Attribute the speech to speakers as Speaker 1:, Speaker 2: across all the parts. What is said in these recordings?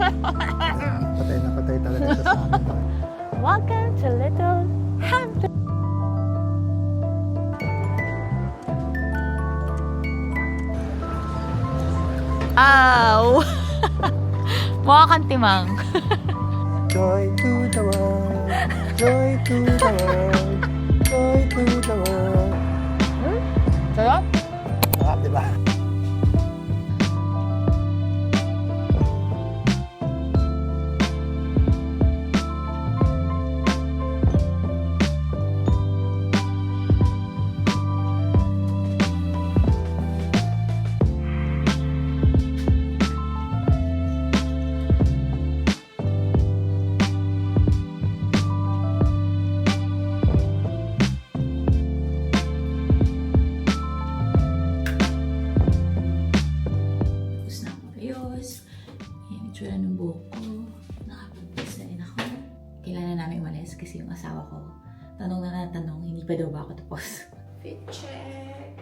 Speaker 1: Patay na patay talaga siya sa akin.
Speaker 2: Welcome to Little Hampton. Ow! Mukha kang timang.
Speaker 1: Joy to the world, joy to the world, joy to the world.
Speaker 2: Sarap?
Speaker 1: Sarap, di ba?
Speaker 2: Itsura ng buhok ko. Nakapag-design ako. Kailangan namin umalis kasi yung asawa ko, tanong na tanong, hindi pa daw ba ako tapos. Fit check!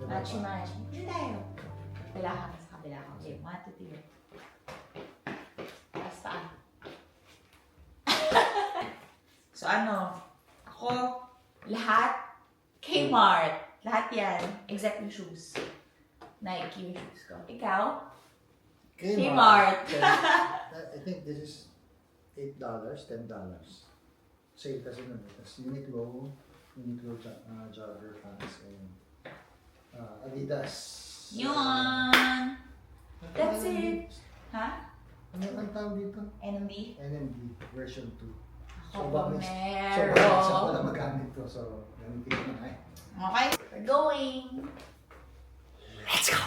Speaker 2: Matchy-matchy. Hindi tayo. Kabila ka sa kabila ka. Okay, 1, 2, 3. Tapos paan. So ano? Ako, lahat, Kmart. Lahat yan. Except yung shoes. Nike yung shoes ko. Ikaw? Kmart.
Speaker 1: I think this is $8, $10. Sale kasi nun. Tapos Uniqlo jogger pants and Adidas.
Speaker 2: Yun! That's it! Ha?
Speaker 1: Ano ang tawag dito?
Speaker 2: NMB?
Speaker 1: NMD version 2.
Speaker 2: Ako pa
Speaker 1: So,
Speaker 2: meron.
Speaker 1: isa ko lang magamit to. So, gamitin ko na eh.
Speaker 2: Okay, we're going! Let's go!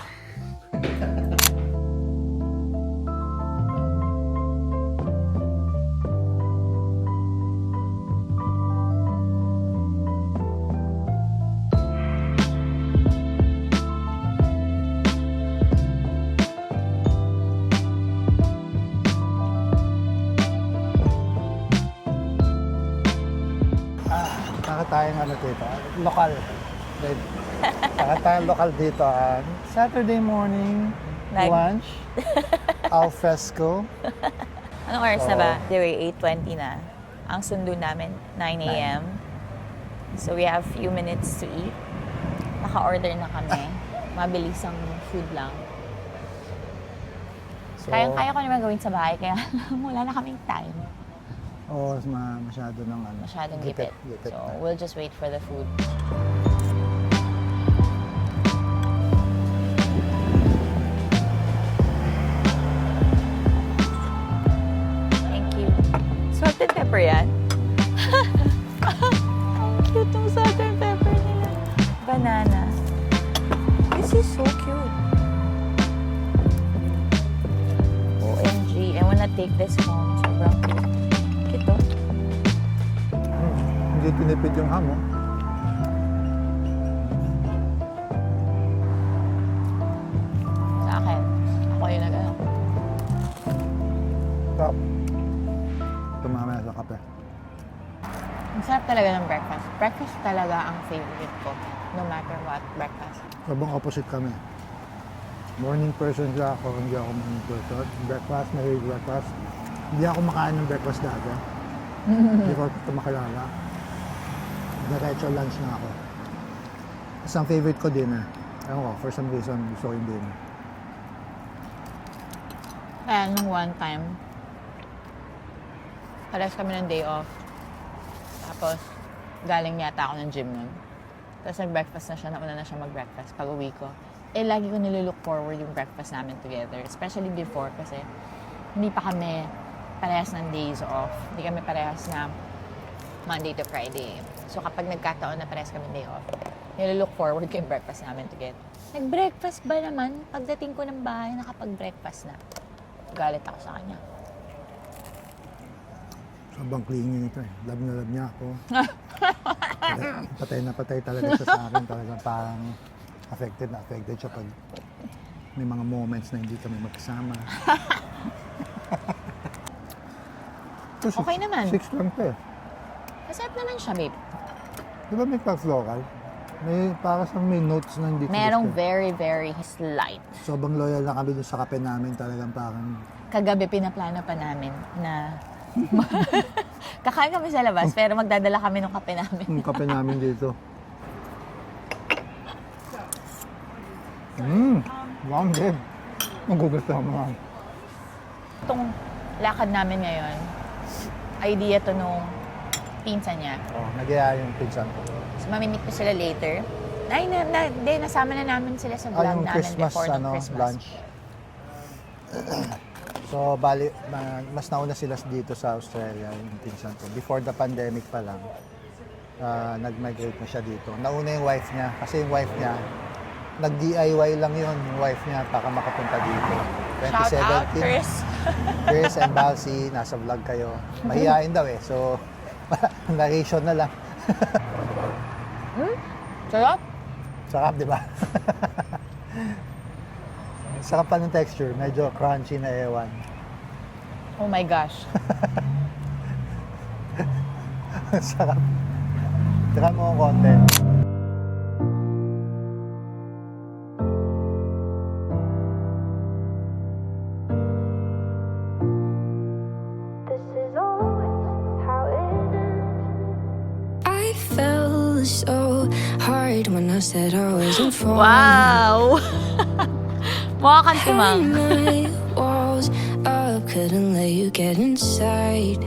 Speaker 1: Tayong ano dito, lokal. Tayong lokal dito ang Saturday morning lunch, al fresco.
Speaker 2: Anong oras na ba? They 8:20 na. Ang sundo namin, 9 a.m. So we have few minutes to eat. Naka-order na kami. Mabilis ang food lang.
Speaker 1: So,
Speaker 2: Kaya ko naman gawin sa bahay, kaya wala na kaming time.
Speaker 1: Oo, masyado ng ano.
Speaker 2: Masyadong gipit. So
Speaker 1: na.
Speaker 2: we'll just wait for the food. Thank you. Salt and pepper yan. Ang cute ng salt and pepper nila. Banana. This is so cute. OMG. I wanna take this home. Sobrang cute. Ito.
Speaker 1: Hindi tinipid yung ham, oh.
Speaker 2: Sa akin. Ako yung nag-ano.
Speaker 1: Stop. Tumamaya sa kape.
Speaker 2: Ang sarap talaga ng breakfast. Breakfast talaga ang favorite ko. No matter what, breakfast.
Speaker 1: Sabang opposite kami. Morning person siya ako, hindi ako morning person. Breakfast, mahilig breakfast. Hindi ako makain ng breakfast dati. Hindi ko ito makilala. Diretso lunch na ako. Tapos ang favorite ko dinner. Ewan ko, for some reason gusto ko yung dinner.
Speaker 2: Kaya nung one time, pares kami ng day off. Tapos, galing yata ako ng gym nun. Tapos nag-breakfast na siya, nauna na siya mag-breakfast pag uwi ko. Eh, lagi ko nililook forward yung breakfast namin together. Especially before kasi hindi pa kami parehas ng days off. Hindi kami parehas na Monday to Friday. So kapag nagkataon na parehas kami day off, nililook forward ko yung breakfast namin together. Nag-breakfast ba naman? Pagdating ko ng bahay, nakapag-breakfast na. Galit ako sa kanya.
Speaker 1: Sobrang clingy nito eh. Love na love niya ako. Patay na patay talaga siya sa akin. Talagang parang affected na affected siya pag may mga moments na hindi kami magkasama.
Speaker 2: Okay naman.
Speaker 1: 6 lang to eh.
Speaker 2: Masarap naman siya, babe.
Speaker 1: Di ba may Clubs Local? May, para sa may notes na hindi ko
Speaker 2: Merong
Speaker 1: gusto.
Speaker 2: very, very slight.
Speaker 1: Sobrang loyal na kami dun sa kape namin. Talagang parang
Speaker 2: Kagabi pinaplano pa namin na kakain kami sa labas pero magdadala kami ng kape namin.
Speaker 1: yung kape namin dito. Wow, babe. Magugustuhan mo nga.
Speaker 2: Itong lakad namin ngayon, idea to nung pinsan niya.
Speaker 1: Oh, nag-iaya yung pinsan ko.
Speaker 2: So, mamimit ko sila later. Nasama na namin sila sa vlog
Speaker 1: Yung
Speaker 2: namin
Speaker 1: Christmas,
Speaker 2: before ng Christmas.
Speaker 1: lunch. So, bali, mas nauna sila dito sa Australia, yung pinsan ko. Before the pandemic pa lang, nag-migrate na siya dito. Nauna yung wife niya, kasi yung wife niya, nag-DIY lang yun, yung wife niya, para makapunta dito.
Speaker 2: Shout out,
Speaker 1: 2017.
Speaker 2: Chris.
Speaker 1: Chris and Balsi, nasa vlog kayo. Mahihain daw eh, so, narration na lang.
Speaker 2: Sarap.
Speaker 1: Sarap, di ba? Sarap pa ng texture, medyo crunchy na ewan.
Speaker 2: Oh my gosh.
Speaker 1: Sarap. Tira mo ang konti.
Speaker 3: This is always how it ends. I fell so hard when I said I wasn't falling.
Speaker 2: Wow! Mukha kang
Speaker 3: Had
Speaker 2: timang.
Speaker 3: my walls up, couldn't let you get inside.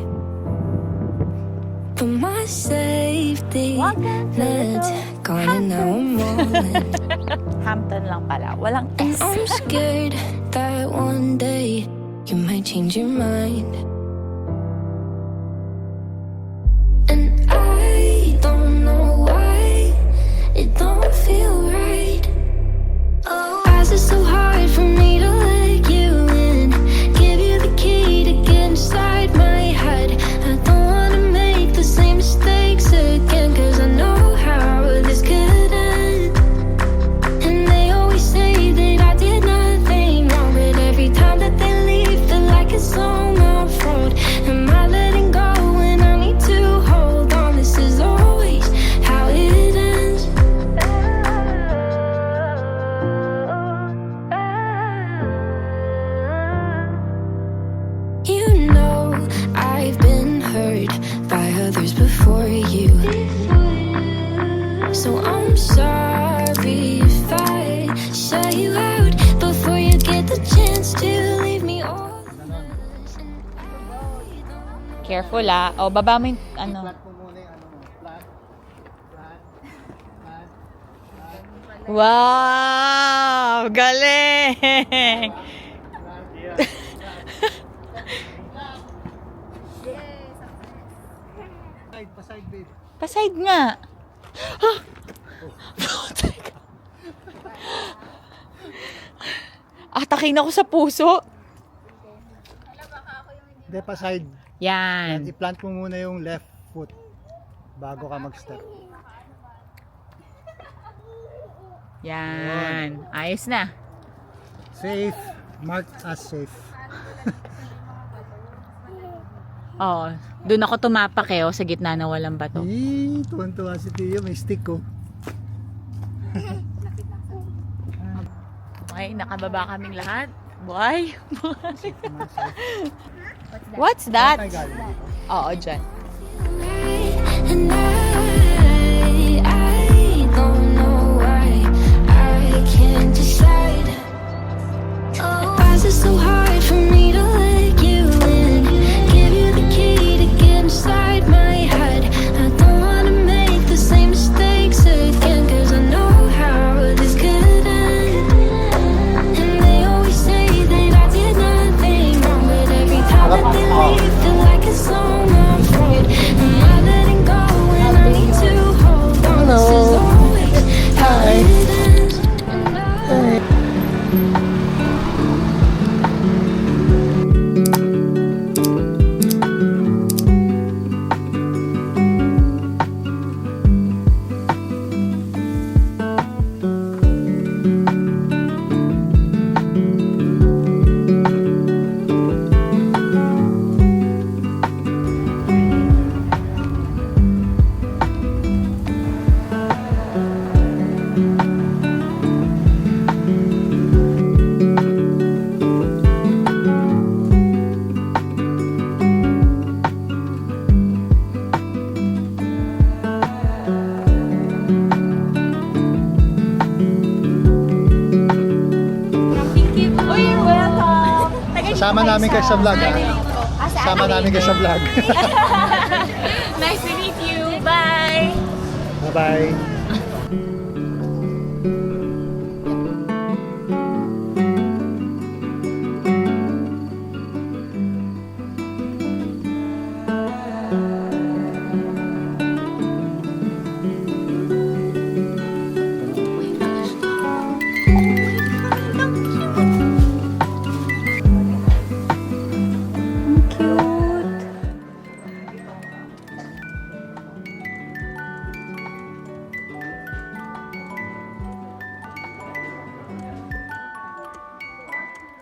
Speaker 3: But my safety net's gone and now I'm all in.
Speaker 2: Hampton lang pala. Walang
Speaker 3: And
Speaker 2: S.
Speaker 3: I'm scared that one day you might change your mind. And I don't know why it don't feel right. Why is it so hard for me to let you in? Give you the key to get inside my head. I don't wanna make the same mistakes again, 'cause I know how this could end. And they always say that I did nothing wrong, but every time that they leave, feel like it's all my fault. Am I letting go when I need to hold on? This is always how it ends. You know I've been hurt by others before you, so I'm sorry if I shut you out before you get the chance to leave me all alone.
Speaker 2: Careful ah. O, baba mo yung ano. Wow! Galing!
Speaker 1: Paside, babe.
Speaker 2: Paside nga. Atakin ako sa puso.
Speaker 1: Hindi, paside.
Speaker 2: Yan.
Speaker 1: I-plant mo muna yung left foot bago ka mag-step.
Speaker 2: Yan. Ayos na.
Speaker 1: Safe. Marked as safe.
Speaker 2: Oh, doon ako tumapak eh, oh, sa gitna na walang bato.
Speaker 1: Tuwan-tuwa si Tia. May stick ko.
Speaker 2: Okay, nakababa kaming lahat. Boy. What's that? Oo, dyan.
Speaker 3: And I don't know why I can't decide. Why is it so hard for me to let you in? Give you the key to get inside my head. I don't wanna make the same mistakes again, 'cause I know how this could end. And they always say that I did nothing wrong, but every time that they leave, feel like it's all my fault. Am I letting go when I need to hold on? This is always how it ends. And
Speaker 1: Sama namin kayo sa vlog, ha? Sama namin kayo sa vlog.
Speaker 2: Nice to meet you. Bye!
Speaker 1: Bye-bye.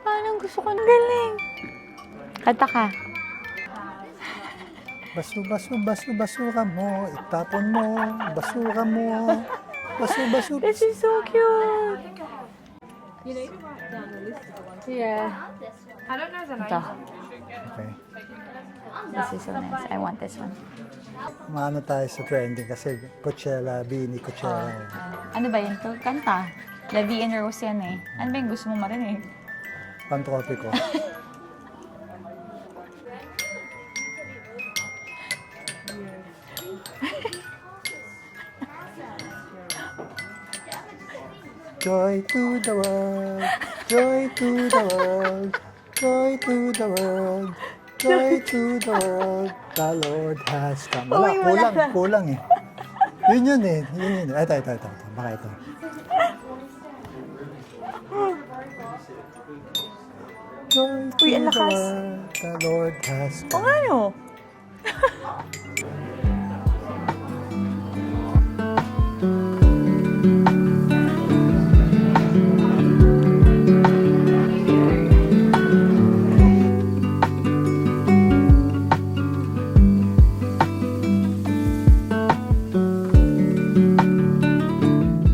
Speaker 2: Parang gusto ko ng galing. Kanta ka.
Speaker 1: Basura mo, itapon mo, basura mo, basura.
Speaker 2: This is so cute. Yeah. Ito.
Speaker 1: Okay.
Speaker 2: This is so nice. I want this one.
Speaker 1: Maano tayo sa trending kasi Coachella, Bini Coachella.
Speaker 2: Ano ba yun to? Kanta. La Vie en Rose yan eh. Ano ba yung gusto mo marinig?
Speaker 1: Pantropiko. Joy to the world, joy to the world, joy to the world, joy to the world, the Lord has come. Wala,
Speaker 2: Uy, wala na.
Speaker 1: kulang eh. Yun eh. Ito. Baka ito. Joy to
Speaker 2: Uy, ang
Speaker 1: the
Speaker 2: lakas.
Speaker 1: world, the Lord has
Speaker 2: O
Speaker 1: come.
Speaker 2: nga no?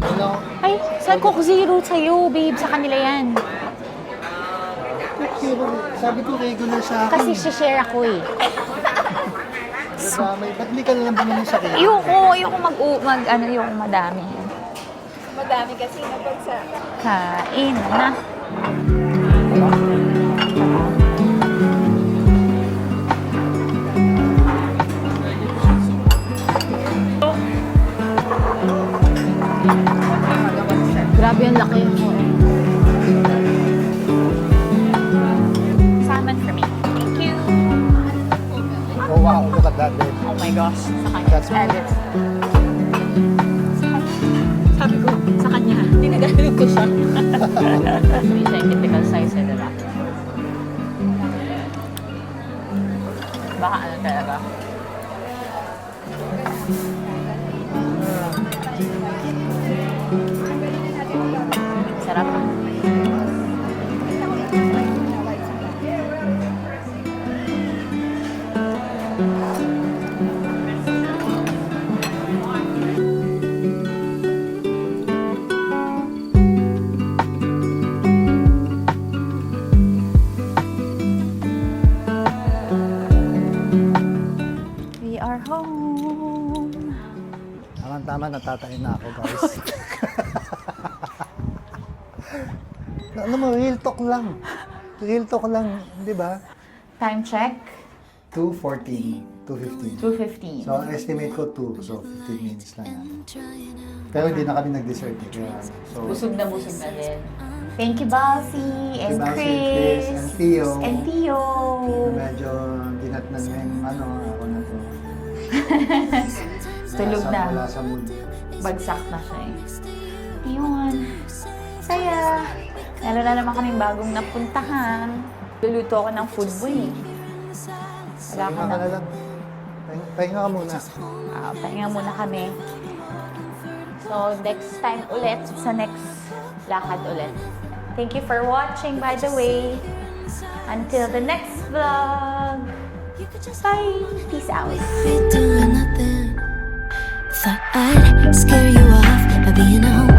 Speaker 1: Hello.
Speaker 2: Ay, sa Coke Zero sa'yo, babe. Sa kanila yan.
Speaker 1: Sabi ko regular sa akin.
Speaker 2: Kasi share ako eh.
Speaker 1: Nadamay. Ba't di ka na lang bumili sa akin?
Speaker 2: Ayoko ayoko madami.
Speaker 4: Madami kasi napagsa.
Speaker 2: Kain na. Grabe yung laki. Salmon for me. Thank you.
Speaker 1: Oh wow, look at that babe.
Speaker 2: Oh my gosh. Sa kanya.
Speaker 1: That's
Speaker 2: Edit. Sabi ko, sa kanya. Tinagalog ko siya. Hindi siya yung typical size eh, diba? Baka ano talaga. Sarap. We are home.
Speaker 1: Tama, natatay na ako guys. Alam mo, real talk lang. Real talk lang, di ba?
Speaker 2: Time check.
Speaker 1: 2:14, 2:15.
Speaker 2: 2:15.
Speaker 1: So, ang estimate ko 2, so 15 minutes lang yan. Pero hindi na kami nag-dessert eh. Kaya, so,
Speaker 2: Busog na din. Thank you, Balsi, and
Speaker 1: Balsi,
Speaker 2: Chris,
Speaker 1: Chris, and Theo.
Speaker 2: And Theo.
Speaker 1: medyo dinatnan na yung ako na to.
Speaker 2: Tulog na.
Speaker 1: Wala sa mood.
Speaker 2: Bagsak na siya eh. Ayun. Saya. Lalo na naman kaming bagong napuntahan. Luluto ako ng food boy. Wala
Speaker 1: Pahinga
Speaker 2: ka
Speaker 1: ka
Speaker 2: na.
Speaker 1: na lang. Pahinga ka muna.
Speaker 2: Pahinga muna kami. So, next time ulit sa next lakad ulit. Thank you for watching, by the way. Until the next vlog. Bye. Peace out.
Speaker 3: Doing nothing. Thought I'd scare you off by being at home.